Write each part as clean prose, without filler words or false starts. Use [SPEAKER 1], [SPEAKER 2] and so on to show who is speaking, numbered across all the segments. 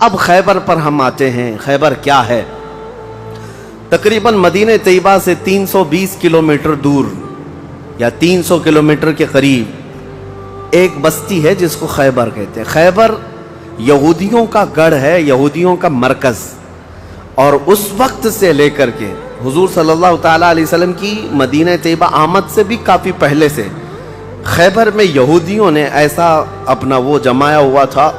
[SPEAKER 1] اب خیبر پر ہم آتے ہیں۔ خیبر کیا ہے؟ تقریباً مدینہ طیبہ سے 320 کلومیٹر دور یا 300 کلومیٹر کے قریب ایک بستی ہے جس کو خیبر کہتے ہیں۔ خیبر یہودیوں کا گڑھ ہے، یہودیوں کا مرکز، اور اس وقت سے لے کر کے حضور صلی اللہ تعالیٰ علیہ وسلم کی مدینہ طیبہ آمد سے بھی کافی پہلے سے خیبر میں یہودیوں نے ایسا اپنا وہ جمایا ہوا تھا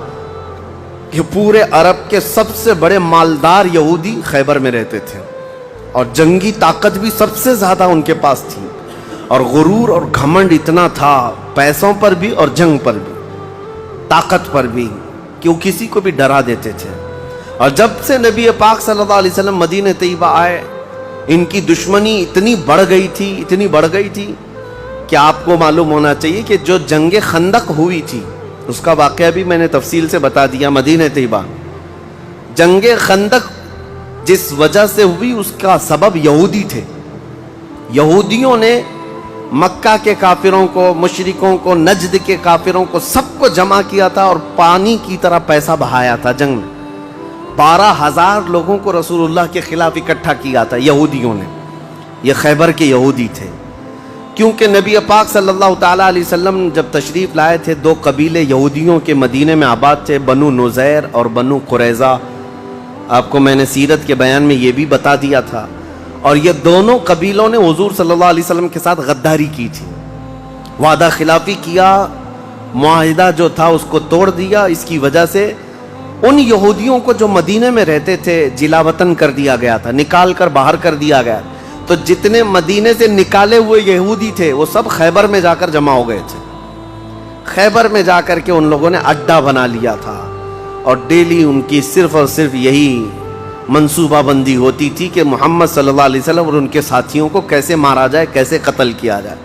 [SPEAKER 1] کہ پورے عرب کے سب سے بڑے مالدار یہودی خیبر میں رہتے تھے، اور جنگی طاقت بھی سب سے زیادہ ان کے پاس تھی، اور غرور اور گھمنڈ اتنا تھا، پیسوں پر بھی اور جنگ پر بھی، طاقت پر بھی، کہ وہ کسی کو بھی ڈرا دیتے تھے۔ اور جب سے نبی پاک صلی اللہ علیہ وسلم مدینہ طیبہ آئے، ان کی دشمنی اتنی بڑھ گئی تھی کہ آپ کو معلوم ہونا چاہیے کہ جو جنگ خندق ہوئی تھی اس کا واقعہ بھی میں نے تفصیل سے بتا دیا۔ مدینہ طیبہ جنگ خندق جس وجہ سے ہوئی اس کا سبب یہودی تھے۔ یہودیوں نے مکہ کے کافروں کو، مشرکوں کو، نجد کے کافروں کو، سب کو جمع کیا تھا اور پانی کی طرح پیسہ بہایا تھا جنگ میں۔ 12,000 لوگوں کو رسول اللہ کے خلاف اکٹھا کیا تھا یہودیوں نے۔ یہ خیبر کے یہودی تھے، کیونکہ نبی پاک صلی اللہ تعالیٰ علیہ وسلم جب تشریف لائے تھے، 2 قبیلے یہودیوں کے مدینے میں آباد تھے، بنو نذیر اور بنو قریظہ۔ آپ کو میں نے سیرت کے بیان میں یہ بھی بتا دیا تھا، اور یہ دونوں قبیلوں نے حضور صلی اللہ علیہ وسلم کے ساتھ غداری کی تھی، وعدہ خلافی کیا، معاہدہ جو تھا اس کو توڑ دیا۔ اس کی وجہ سے ان یہودیوں کو جو مدینے میں رہتے تھے جلا وطن کر دیا گیا تھا، نکال کر باہر کر دیا گیا۔ تو جتنے مدینے سے نکالے ہوئے یہودی تھے وہ سب خیبر میں جا کر جمع ہو گئے تھے۔ خیبر میں جا کر کے ان لوگوں نے اڈا بنا لیا تھا، اور ڈیلی ان کی صرف اور صرف یہی منصوبہ بندی ہوتی تھی کہ محمد صلی اللہ علیہ وسلم اور ان کے ساتھیوں کو کیسے مارا جائے، کیسے قتل کیا جائے۔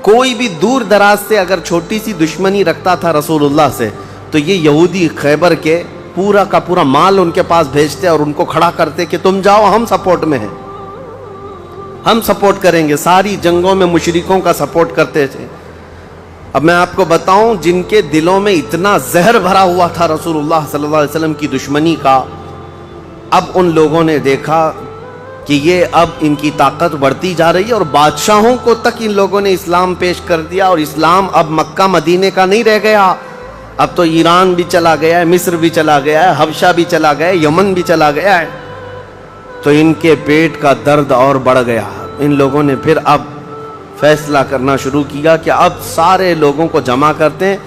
[SPEAKER 1] کوئی بھی دور دراز سے اگر چھوٹی سی دشمنی رکھتا تھا رسول اللہ سے، تو یہ یہودی خیبر کے پورا کا پورا مال ان کے پاس بھیجتے اور ان کو کھڑا کرتے کہ تم جاؤ، ہم سپورٹ میں ہیں، ہم سپورٹ کریں گے۔ ساری جنگوں میں مشرکوں کا سپورٹ کرتے تھے۔ اب میں آپ کو بتاؤں، جن کے دلوں میں اتنا زہر بھرا ہوا تھا رسول اللہ صلی اللہ علیہ وسلم کی دشمنی کا، اب ان لوگوں نے دیکھا کہ یہ اب ان کی طاقت بڑھتی جا رہی ہے، اور بادشاہوں کو تک ان لوگوں نے اسلام پیش کر دیا، اور اسلام اب مکہ مدینے کا نہیں رہ گیا، اب تو ایران بھی چلا گیا ہے، مصر بھی چلا گیا ہے، حبشہ بھی چلا گیا ہے، یمن بھی چلا گیا ہے۔ تو ان کے پیٹ کا درد اور بڑھ گیا۔ ان لوگوں نے پھر اب فیصلہ کرنا شروع کیا کہ اب سارے لوگوں کو جمع کرتے ہیں۔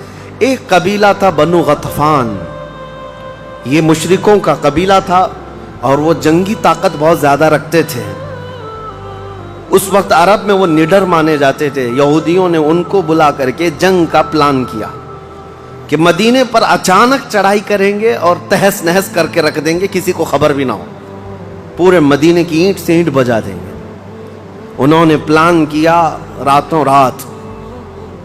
[SPEAKER 1] ایک قبیلہ تھا بنو غطفان، یہ مشرکوں کا قبیلہ تھا، اور وہ جنگی طاقت بہت زیادہ رکھتے تھے۔ اس وقت عرب میں وہ نڈر مانے جاتے تھے۔ یہودیوں نے ان کو بلا کر کے جنگ کا پلان کیا کہ مدینے پر اچانک چڑھائی کریں گے اور تہس نہس کر کے رکھ دیں گے، کسی کو خبر بھی نہ ہو، پورے مدینے کی اینٹ سے اینٹ بجا دیں گے۔ انہوں نے پلان کیا راتوں رات،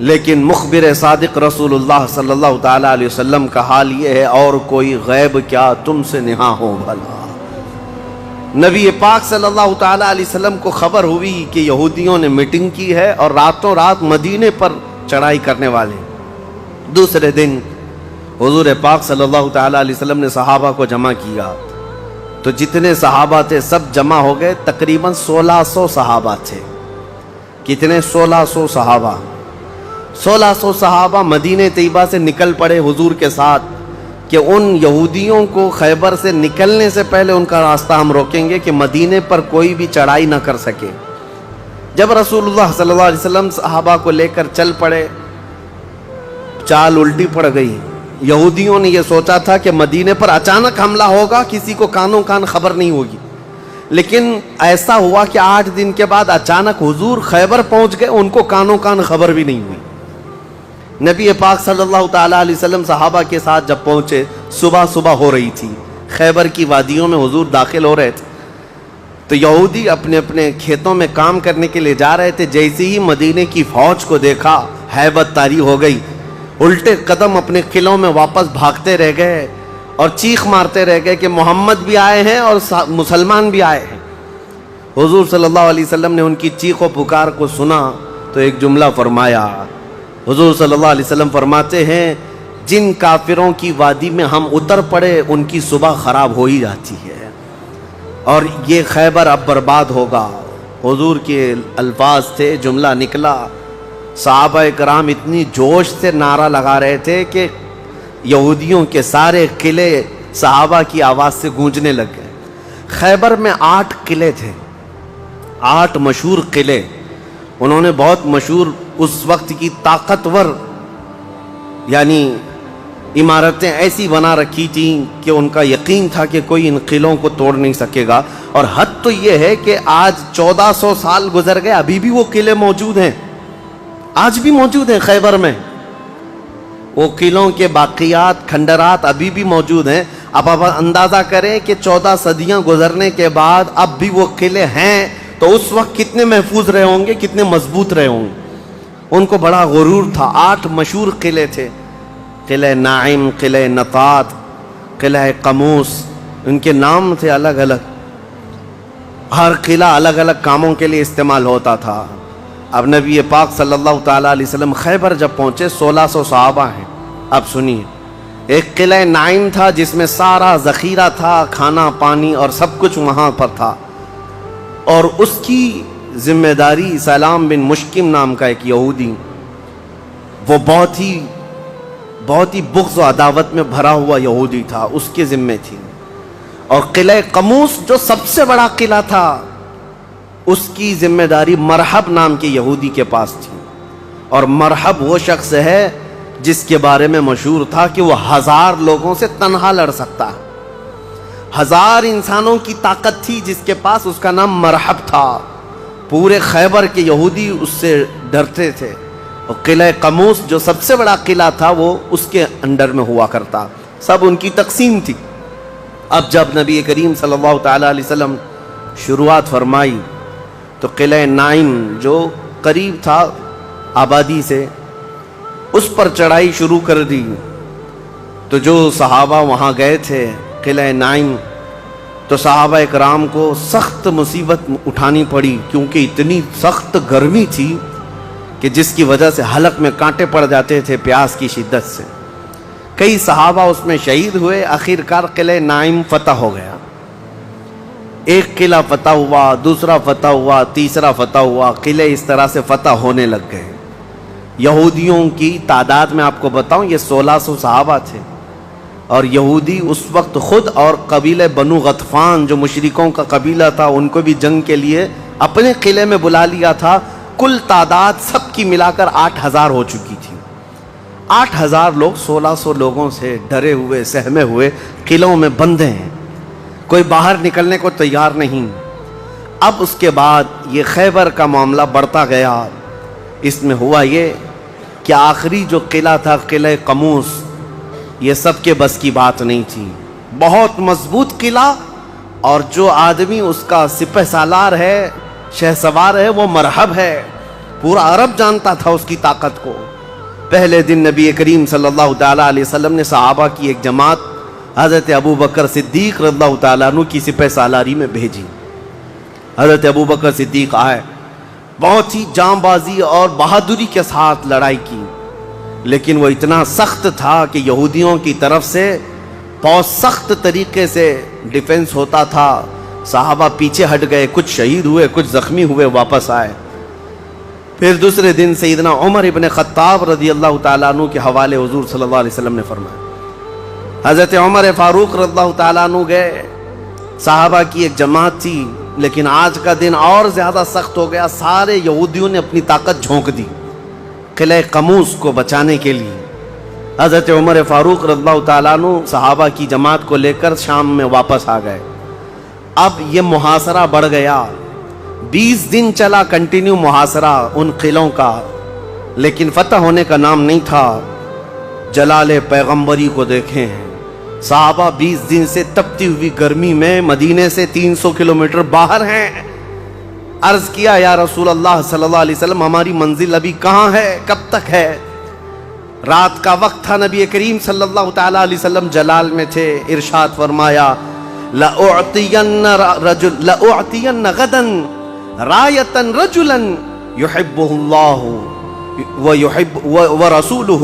[SPEAKER 1] لیکن مخبر صادق رسول اللہ صلی اللہ تعالیٰ علیہ وسلم کا حال یہ ہے، اور کوئی غیب کیا تم سے نہاں ہو بھلا۔ نبی پاک صلی اللہ تعالیٰ علیہ وسلم کو خبر ہوئی کہ یہودیوں نے میٹنگ کی ہے اور راتوں رات مدینے پر چڑھائی کرنے والے۔ دوسرے دن حضور پاک صلی اللہ تعالیٰ علیہ وسلم نے صحابہ کو جمع کیا، تو جتنے صحابہ تھے سب جمع ہو گئے، تقریباً 1600 صحابہ تھے۔ کتنے؟ 1600 صحابہ۔ 1600 صحابہ مدینہ طیبہ سے نکل پڑے حضور کے ساتھ کہ ان یہودیوں کو خیبر سے نکلنے سے پہلے ان کا راستہ ہم روکیں گے کہ مدینے پر کوئی بھی چڑھائی نہ کر سکے۔ جب رسول اللہ صلی اللہ علیہ وسلم صحابہ کو لے کر چل پڑے، چال الٹی پڑ گئی۔ یہودیوں نے یہ سوچا تھا کہ مدینے پر اچانک حملہ ہوگا، کسی کو کانوں کان خبر نہیں ہوگی، لیکن ایسا ہوا کہ 8 دن کے بعد اچانک حضور خیبر پہنچ گئے، ان کو کانوں کان خبر بھی نہیں ہوئی۔ نبی پاک صلی اللہ تعالیٰ علیہ وسلم صحابہ کے ساتھ جب پہنچے، صبح ہو رہی تھی، خیبر کی وادیوں میں حضور داخل ہو رہے تھے، تو یہودی اپنے اپنے کھیتوں میں کام کرنے کے لیے جا رہے تھے۔ جیسے ہی مدینے کی فوج کو دیکھا، ہیبت طاری ہو گئی، الٹے قدم اپنے قلعوں میں واپس بھاگتے رہ گئے اور چیخ مارتے رہ گئے کہ محمد بھی آئے ہیں اور مسلمان بھی آئے ہیں۔ حضور صلی اللہ علیہ وسلم نے ان کی چیخ و پکار کو سنا تو ایک جملہ فرمایا۔ حضور صلی اللہ علیہ وسلم فرماتے ہیں، جن کافروں کی وادی میں ہم اتر پڑے ان کی صبح خراب ہو ہی جاتی ہے، اور یہ خیبر اب برباد ہوگا۔ حضور کے الفاظ تھے، جملہ نکلا، صحابہ کرام اتنی جوش سے نعرہ لگا رہے تھے کہ یہودیوں کے سارے قلعے صحابہ کی آواز سے گونجنے لگ گئے۔ خیبر میں 8 قلعے تھے، 8 مشہور قلعے۔ انہوں نے بہت مشہور اس وقت کی طاقتور یعنی عمارتیں ایسی بنا رکھی تھیں کہ ان کا یقین تھا کہ کوئی ان قلعوں کو توڑ نہیں سکے گا۔ اور حد تو یہ ہے کہ آج 1400 سال گزر گئے، ابھی بھی وہ قلعے موجود ہیں، آج بھی موجود ہیں خیبر میں۔ وہ قلعوں کے باقیات، کھنڈرات ابھی بھی موجود ہیں۔ اب آپ اندازہ کریں کہ 14 صدیاں گزرنے کے بعد اب بھی وہ قلعے ہیں تو اس وقت کتنے محفوظ رہے ہوں گے، کتنے مضبوط رہے ہوں گے۔ ان کو بڑا غرور تھا۔ 8 مشہور قلعے تھے، قلعہ نائم، قلعہ نطات، قلعہ قموس، ان کے نام تھے الگ الگ۔ ہر قلعہ الگ الگ کاموں کے لیے استعمال ہوتا تھا۔ اب نبی پاک صلی اللہ تعالیٰ علیہ وسلم خیبر جب پہنچے، 1600 صحابہ ہیں۔ اب سنیے، ایک قلعہ نائم تھا جس میں سارا ذخیرہ تھا، کھانا پانی اور سب کچھ وہاں پر تھا، اور اس کی ذمہ داری سلام بن مشکم نام کا ایک یہودی، وہ بہت ہی بغض و عداوت میں بھرا ہوا یہودی تھا، اس کے ذمہ تھی۔ اور قلعہ قموس جو سب سے بڑا قلعہ تھا، اس کی ذمہ داری مرحب نام کے یہودی کے پاس تھی۔ اور مرحب وہ شخص ہے جس کے بارے میں مشہور تھا کہ وہ 1000 لوگوں سے تنہا لڑ سکتا ہے۔ 1000 انسانوں کی طاقت تھی جس کے پاس، اس کا نام مرحب تھا۔ پورے خیبر کے یہودی اس سے ڈرتے تھے۔ اور قلعہ قموس جو سب سے بڑا قلعہ تھا وہ اس کے انڈر میں ہوا کرتا، سب ان کی تقسیم تھی۔ اب جب نبی کریم صلی اللہ تعالیٰ علیہ وسلم شروعات فرمائی تو قلعہ نائم جو قریب تھا آبادی سے، اس پر چڑھائی شروع کر دی۔ تو جو صحابہ وہاں گئے تھے قلعہ نائم، تو صحابہ اکرام کو سخت مصیبت اٹھانی پڑی، کیونکہ اتنی سخت گرمی تھی کہ جس کی وجہ سے حلق میں کانٹے پڑ جاتے تھے پیاس کی شدت سے۔ کئی صحابہ اس میں شہید ہوئے۔ آخر کار قلعہ نائم فتح ہو گیا۔ ایک قلعہ فتح ہوا، دوسرا فتح ہوا، تیسرا فتح ہوا، قلعے اس طرح سے فتح ہونے لگ گئے۔ یہودیوں کی تعداد میں آپ کو بتاؤں، یہ 1600 صحابہ تھے، اور یہودی اس وقت خود اور قبیلہ بنو غطفان جو مشرکوں کا قبیلہ تھا، ان کو بھی جنگ کے لیے اپنے قلعے میں بلا لیا تھا۔ کل تعداد سب کی ملا کر 8000 ہو چکی تھی۔ 8000 لوگ 1600 لوگوں سے ڈرے ہوئے، سہمے ہوئے قلعوں میں بندے ہیں، کوئی باہر نکلنے کو تیار نہیں۔ اب اس کے بعد یہ خیبر کا معاملہ بڑھتا گیا۔ اس میں ہوا یہ کہ آخری جو قلعہ تھا قلعہ قموس، یہ سب کے بس کی بات نہیں تھی۔ بہت مضبوط قلعہ، اور جو آدمی اس کا سپہ سالار ہے، شہ سوار ہے، وہ مرحب ہے۔ پورا عرب جانتا تھا اس کی طاقت کو۔ پہلے دن نبی کریم صلی اللہ تعالیٰ علیہ وسلم نے صحابہ کی ایک جماعت حضرت ابوبکر صدیق رضی اللہ تعالیٰ عنہ کی سپہ سالاری میں بھیجی۔ حضرت ابوبکر صدیق آئے، بہت ہی جاں بازی اور بہادری کے ساتھ لڑائی کی، لیکن وہ اتنا سخت تھا کہ یہودیوں کی طرف سے بہت سخت طریقے سے ڈیفنس ہوتا تھا۔ صحابہ پیچھے ہٹ گئے، کچھ شہید ہوئے، کچھ زخمی ہوئے، واپس آئے۔ پھر دوسرے دن سیدنا عمر ابن خطاب رضی اللہ تعالیٰ عنہ کے حوالے حضور صلی اللہ علیہ وسلم نے فرمایا۔ حضرت عمر فاروق رضی اللہ تعالیٰ عنہ گئے، صحابہ کی ایک جماعت تھی، لیکن آج کا دن اور زیادہ سخت ہو گیا۔ سارے یہودیوں نے اپنی طاقت جھونک دی قلعہ قموس کو بچانے کے لیے۔ حضرت عمر فاروق رضی اللہ تعالیٰ عنہ صحابہ کی جماعت کو لے کر شام میں واپس آ گئے۔ اب یہ محاصرہ بڑھ گیا، 20 دن چلا کنٹینیو محاصرہ ان قلعوں کا، لیکن فتح ہونے کا نام نہیں تھا۔ جلال پیغمبری کو دیکھیں، صحابہ 20 دن سے تپتی ہوئی گرمی میں مدینے سے 300 کلومیٹر باہر ہیں۔ عرض کیا، یا رسول اللہ صلی اللہ علیہ وسلم، ہماری منزل ابھی کہاں ہے، کب تک ہے؟ رات کا وقت تھا، نبی کریم صلی اللہ تعالیٰ علیہ وسلم جلال میں تھے۔ ارشاد فرمایا، لَأُعْطِيَنَّ غَدًا رَایَةً رَجُلًا يُحِبُّهُ اللَّهُ وَرَسُولُهُ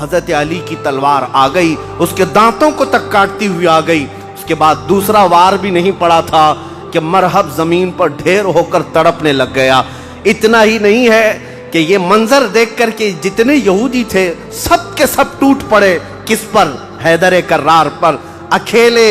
[SPEAKER 1] حضرت علی کی تلوار آ گئی، اس کے دانتوں کو تک کاٹتی ہوئی آ گئی۔ اس کے بعد دوسرا وار بھی نہیں پڑا تھا کہ مرحب زمین پر ڈھیر ہو کر تڑپنے لگ گیا۔ اتنا ہی نہیں ہے کہ یہ منظر دیکھ کر کے جتنے یہودی تھے سب کے سب ٹوٹ پڑے۔ کس پر؟ حیدر کرار پر۔ اکیلے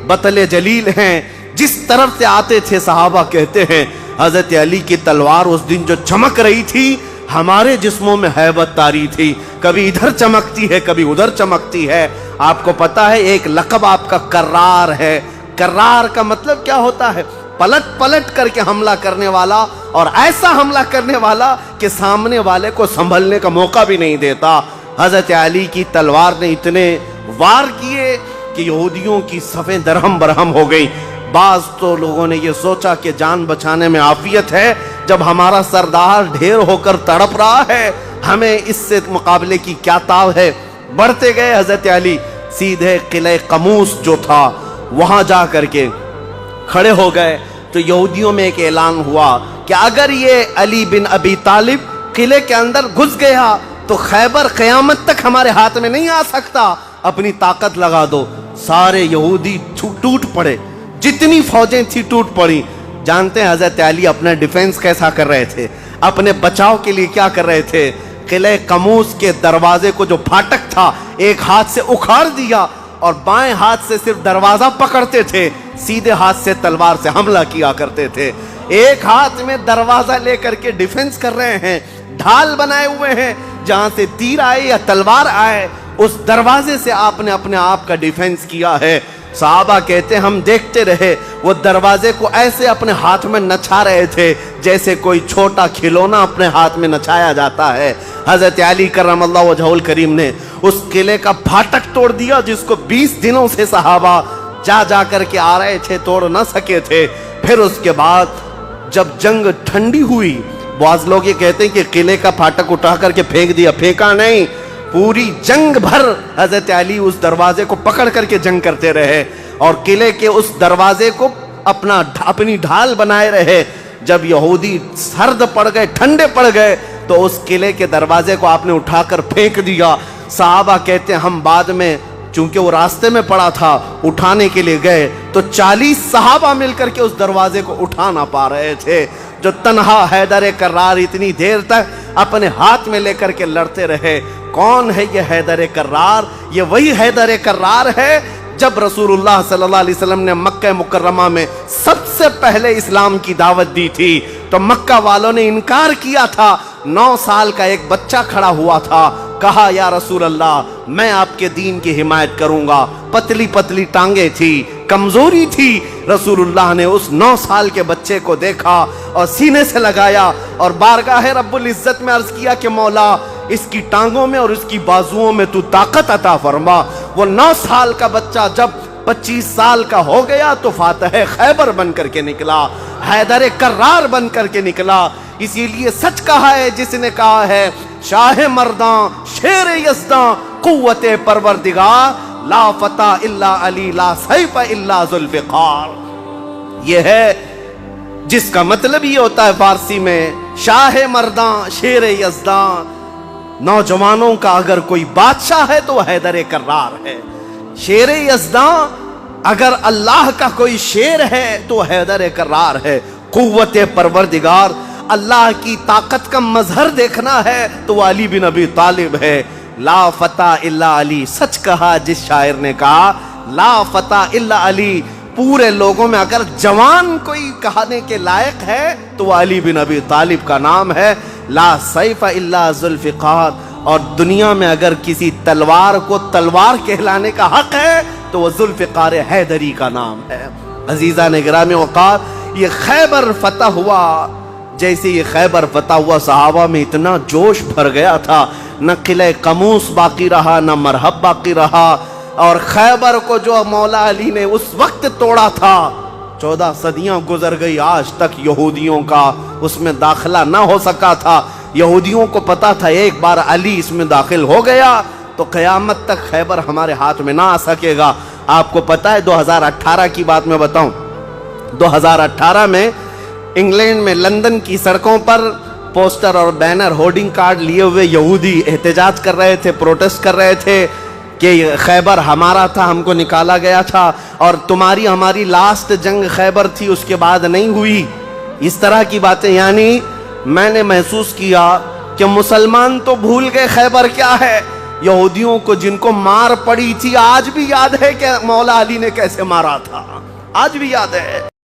[SPEAKER 1] بطل جلیل ہیں، جس طرف سے آتے تھے صحابہ کہتے ہیں حضرت علی کی تلوار اس دن جو چمک رہی تھی ہمارے جسموں میں ہیبت طاری تھی، کبھی ادھر چمکتی ہے کبھی ادھر چمکتی ہے۔ آپ کو پتا ہے ایک لقب آپ کا کرار ہے۔ کرار کا مطلب کیا ہوتا ہے؟ پلٹ پلٹ کر کے حملہ کرنے والا، اور ایسا حملہ کرنے والا کہ سامنے والے کو سنبھلنے کا موقع بھی نہیں دیتا۔ حضرت علی کی تلوار نے اتنے وار کیے کہ یہودیوں کی صفیں درہم برہم ہو گئی۔ بعض تو لوگوں نے یہ سوچا کہ جان بچانے میں عافیت ہے، جب ہمارا سردار ڈھیر ہو کر تڑپ رہا ہے ہمیں اس سے مقابلے کی کیا تاب ہے۔ بڑھتے گئے حضرت علی، سیدھے قلعہ قموس جو تھا وہاں جا کر کے کھڑے ہو گئے تو یہودیوں میں ایک اعلان ہوا کہ اگر یہ علی بن ابی طالب قلعے کے اندر گھس گیا تو خیبر قیامت تک ہمارے ہاتھ میں نہیں آ سکتا، اپنی طاقت لگا دو۔ سارے یہودی ٹوٹ پڑے، جتنی فوجیں تھی ٹوٹ پڑی۔ جانتے ہیں حضرت علی اپنا ڈیفنس کیسا کر رہے تھے، اپنے بچاؤ کے لیے کیا کر رہے تھے؟ قلعہ قموس کے دروازے کو جو پھاٹک تھا ایک ہاتھ سے اکھاڑ دیا اور بائیں ہاتھ سے صرف دروازہ پکڑتے تھے، سیدھے ہاتھ سے تلوار سے حملہ کیا کرتے تھے۔ ایک ہاتھ میں دروازہ لے کر کے ڈیفنس کر رہے ہیں، ڈھال بنائے ہوئے ہیں، جہاں سے تیر آئے یا تلوار آئے اس دروازے سے آپ نے اپنے آپ کا ڈیفنس کیا ہے۔ صحابہ کہتے ہیں ہم دیکھتے رہے، وہ دروازے کو ایسے اپنے ہاتھ میں نچا رہے تھے جیسے کوئی چھوٹا کھلونا اپنے ہاتھ میں نچایا جاتا ہے۔ حضرت علی کرم اللہ وجہہ الکریم نے اس قلعے کا پھاٹک توڑ دیا جس کو 20 دنوں سے صحابہ جا کر کے آ رہے تھے، توڑ نہ سکے تھے۔ پھر اس کے بعد جب جنگ ٹھنڈی ہوئی، بعض لوگ یہ کہتے ہیں کہ قلعے کا پھاٹک اٹھا کر کے پھینک دیا، پھینکا نہیں، پوری جنگ بھر حضرت علی اس دروازے کو پکڑ کر کے جنگ کرتے رہے اور قلعے کے اس دروازے کو اپنی ڈھال بنائے رہے۔ جب یہودی سرد پڑ گئے، ٹھنڈے پڑ گئے تو اس قلعے کے دروازے کو آپ نے اٹھا کر پھینک دیا۔ صحابہ کہتے ہیں ہم بعد میں، چونکہ وہ راستے میں پڑا تھا، اٹھانے کے لیے گئے تو 40 صحابہ مل کر کے اس دروازے کو اٹھا نہ پا رہے تھے۔ جو تنہا حیدر کرار اتنی دیر تک اپنے ہاتھ میں لے کر کے لڑتے رہے۔ کون ہے یہ حیدر کرار؟ یہ وہی حیدر کرار ہے جب رسول اللہ صلی اللہ علیہ وسلم نے مکہ مکرمہ میں سب سے پہلے اسلام کی دعوت دی تھی تو مکہ والوں نے انکار کیا تھا۔ 9 سال کا ایک بچہ کھڑا ہوا تھا، کہا یا رسول اللہ میں آپ کے دین کی حمایت کروں گا۔ پتلی پتلی ٹانگیں تھی، کمزوری تھی۔ رسول اللہ نے اس 9 سال کے بچے کو دیکھا اور سینے سے لگایا اور بارگاہ رب العزت میں عرض کیا کہ مولا اس کی ٹانگوں میں اور اس کی بازوؤں میں تو طاقت عطا فرما۔ وہ 9 سال کا بچہ جب 25 سال کا ہو گیا تو فاتح خیبر بن کر کے نکلا، حیدر کرار بن کر کے نکلا۔ اسی لیے سچ کہا ہے جس نے کہا ہے شاہ مرداں شیر یزداں قوت پروردگار، لا فتح الا علی لا سیف الا ذوالفقار۔ یہ ہے جس کا مطلب یہ ہوتا ہے فارسی میں شاہ مرداں شیر یزداں، نوجوانوں کا اگر کوئی بادشاہ ہے تو وہ حیدر کرار ہے۔ شیر یزداں اگر اللہ کا کوئی شیر ہے تو حیدر کرار ہے۔ قوت پروردگار، اللہ کی طاقت کا مظہر دیکھنا ہے تو وہ علی بن ابی طالب ہے۔ لا فتح الا علی، سچ کہا جس شاعر نے کہا لا فتح الا علی۔ پورے لوگوں میں اگر جوان کوئی کہنے کے لائق ہے تو وہ علی بن ابی طالب کا نام ہے۔ لا سیف الا ذوالفقار، اور دنیا میں اگر کسی تلوار کو تلوار کہلانے کا حق ہے تو وہ ذوالفقار حیدری کا نام ہے۔ عزیزان گرامی وقار، یہ خیبر فتح ہوا، جیسے یہ خیبر فتح ہوا صحابہ میں اتنا جوش بھر گیا تھا، نہ قلعہ قموس باقی رہا نہ مرحب باقی رہا۔ اور خیبر کو جو مولا علی نے اس وقت توڑا تھا 14 صدیاں گزر گئی، آج تک یہودیوں کا اس میں داخلہ نہ ہو سکا تھا۔ یہودیوں کو پتا تھا ایک بار علی اس میں داخل ہو گیا تو قیامت تک خیبر ہمارے ہاتھ میں نہ آ سکے گا۔ آپ کو پتا ہے 2018 کی بات میں بتاؤں، 2018 میں انگلینڈ میں لندن کی سڑکوں پر پوسٹر اور بینر ہورڈنگ کارڈ لیے ہوئے یہودی احتجاج کر رہے تھے, پروٹیسٹ کر رہے تھے کہ خیبر ہمارا تھا, ہم کو نکالا گیا تھا, اور تمہاری ہماری لاسٹ جنگ خیبر تھی, اس کے بعد نہیں ہوئی. اس طرح کی باتیں. یعنی میں نے محسوس کیا کہ مسلمان تو بھول گئے خیبر کیا ہے. یہودیوں کو جن کو مار پڑی تھی آج بھی یاد ہے کہ مولا علی نے کیسے مارا تھا, آج بھی یاد ہے.